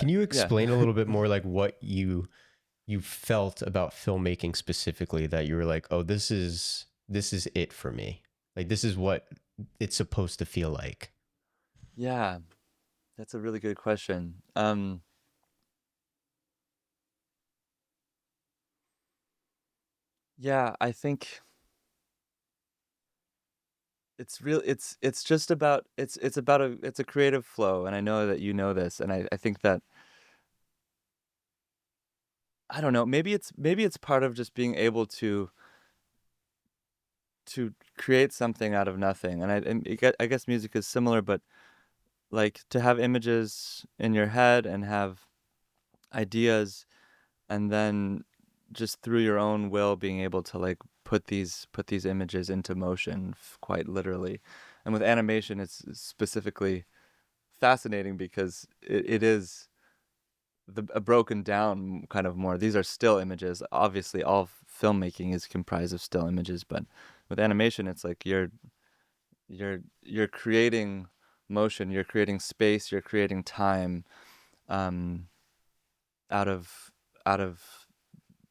Can you Yeah. explain a little bit more like what you felt about filmmaking specifically that you were like, oh, this is it for me. Like this is what it's supposed to feel like. Yeah, that's a really good question. Yeah, I think it's just about it's about a creative flow, and I know that you know this, and I think that I don't know, maybe it's part of just being able to create something out of nothing. I guess music is similar, but like to have images in your head and have ideas, and then just through your own will being able to like put these images into motion quite literally. And with animation, it's specifically fascinating because it is a broken down kind of more. These are still images. Obviously, all filmmaking is comprised of still images, but with animation, it's like you're creating motion, you're creating space, you're creating time, um, out of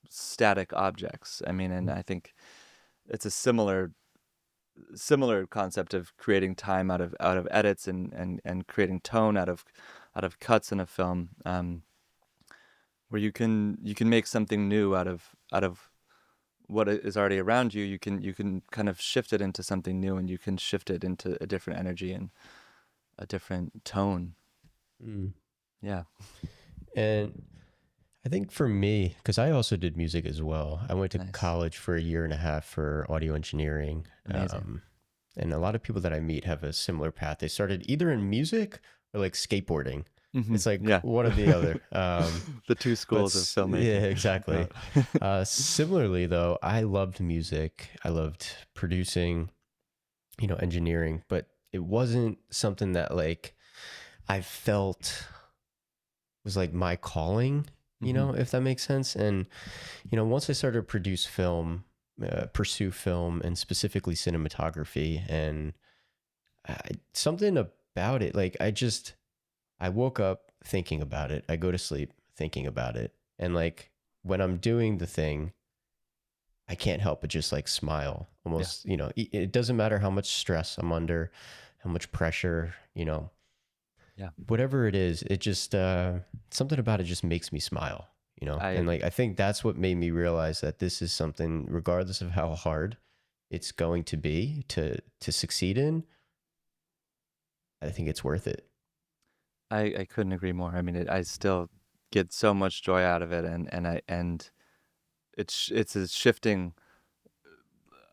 static objects. I mean, and I think it's a similar concept of creating time out of edits and creating tone out of cuts in a film, where you can make something new out of what is already around you. You can kind of shift it into something new, and you can shift it into a different energy and a different tone. Mm. Yeah, And I think for me, because I also did music as well, I went to nice, college for a year and a half for audio engineering. amazing. And a lot of people that I meet have a similar path. They started either in music or like skateboarding. It's like Yeah, one or the other. the two schools of Yeah, filmmaking. exactly. No. Similarly, though, I loved music. I loved producing, engineering, but it wasn't something that like I felt was like my calling, Hmm. if that makes sense. And, once I started to produce film, pursue film and specifically cinematography, and something about it, like I woke up thinking about it. I go to sleep thinking about it. And like when I'm doing the thing, I can't help but just like smile Yeah, almost, it doesn't matter how much stress I'm under, how much pressure, yeah. whatever it is, it just, something about it just makes me smile. I And like, I think that's what made me realize that this is something, regardless of how hard it's going to be to succeed in, I think it's worth it. I couldn't agree more. I mean, I still get so much joy out of it, and it's a shifting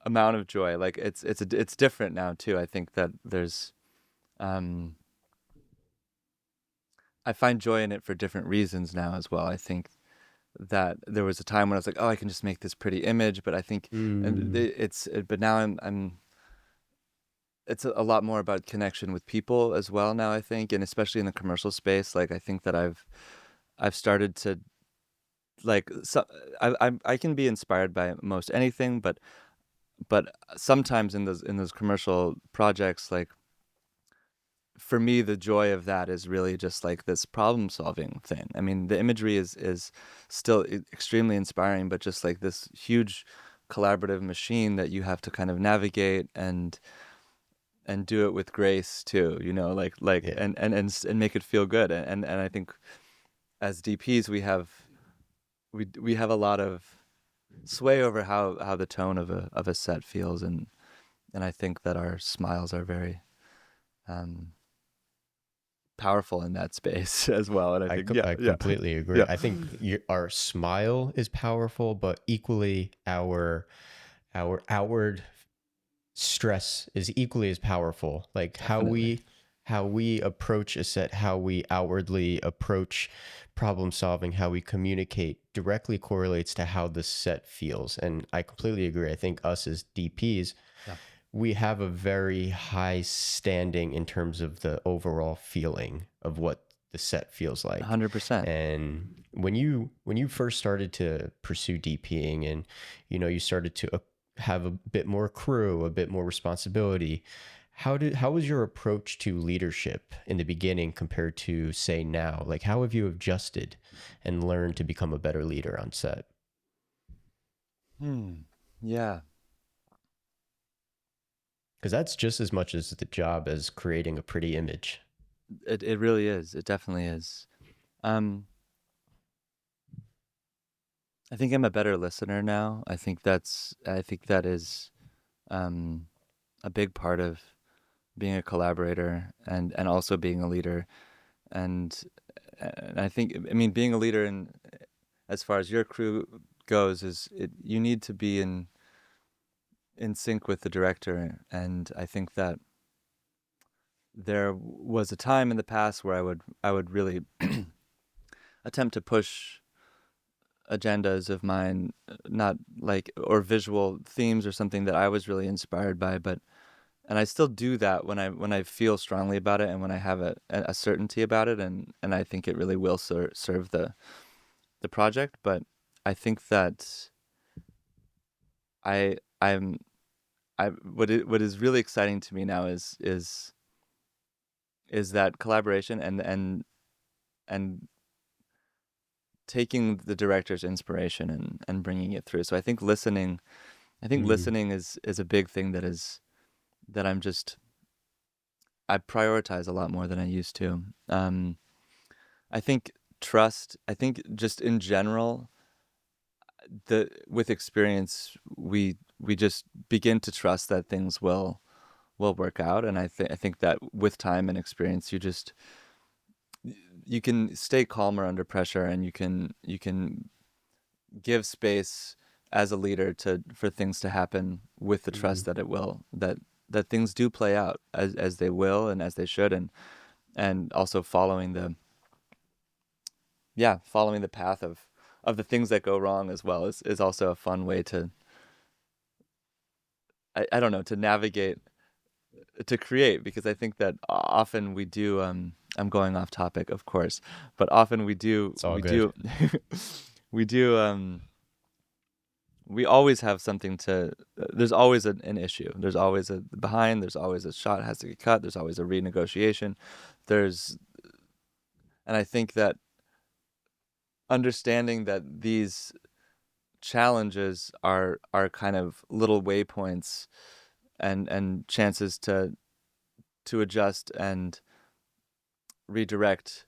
amount of joy. Like it's different now too. I think that there's um I find joy in it for different reasons now as well. I think that there was a time when I was like, oh, I can just make this pretty image, but I think Mm, but now I'm it's a lot more about connection with people as well now, I think, and especially in the commercial space. Like I think that I've started to like so I can be inspired by most anything, but sometimes in those commercial projects, like for me the joy of that is really just like this problem solving thing. I mean, the imagery is still extremely inspiring, but just like this huge collaborative machine that you have to kind of navigate and do it with grace too, like yeah. and make it feel good. And I think as DPs we have a lot of sway over how the tone of a set feels, and I think that our smiles are very um powerful in that space as well. And I think I completely agree. yeah, I think our smile is powerful, but equally our outward stress is equally as powerful. Like definitely. how we approach a set, how we outwardly approach problem solving, how we communicate directly correlates to how the set feels. And I completely agree. I think us as DPs, Yeah, we have a very high standing in terms of the overall feeling of what the set feels like. 100%. And when you first started to pursue DPing and you started to have a bit more crew, a bit more responsibility, how was your approach to leadership in the beginning compared to say now? Like how have you adjusted and learned to become a better leader on set? Hmm. Yeah. Because that's just as much as the job as creating a pretty image. It really is. It definitely is. Um, I think I'm a better listener now. I think that is um, a big part of being a collaborator and also being a leader. And and I think, I mean, being a leader in as far as your crew goes is you need to be in sync with the director. And I think that there was a time in the past where I would really attempt to push agendas of mine, not like, or visual themes or something that I was really inspired by, but and I still do that when I feel strongly about it and when I have a certainty about it, and I think it really will serve the project. But I think that I'm what is really exciting to me now is that collaboration and taking the director's inspiration and bringing it through. So I think Mm, listening is a big thing that I prioritize a lot more than I used to. I think trust. I think just in general, the with experience, we just begin to trust that things will work out, and I think that with time and experience, you can stay calmer under pressure, and you can give space as a leader to for things to happen with the mm, trust that it will that things do play out as they will and as they should, and also following the following the path of the things that go wrong as well is also a fun way to I don't know, to navigate, to create, because I think that often we do I'm going off topic, of course, but often it's all we good. do we do we always have something to there's always an issue, there's always a behind, there's always a shot has to get cut, there's always a renegotiation, there's and I think that understanding that these challenges are kind of little waypoints and chances to adjust and redirect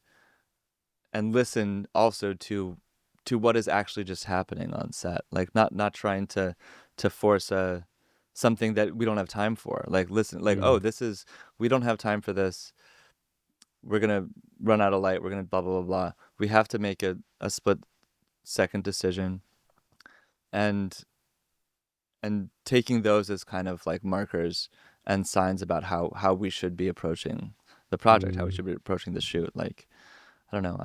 and listen also to what is actually just happening on set, like not trying to force a something that we don't have time for, like listen, like, oh, Mm, this is we don't have time for this, we're gonna run out of light, we're gonna blah blah blah blah, we have to make a split second decision, and taking those as kind of like markers and signs about how we should be approaching the project, how we mm, should be approaching the shoot. Like, I don't know,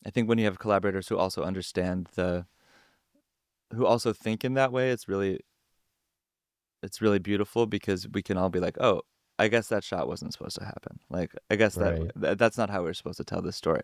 I think when you have collaborators who also understand who also think in that way, it's really beautiful, because we can all be like, oh, I guess that shot wasn't supposed to happen. Like, I guess right. that's not how we're supposed to tell this story.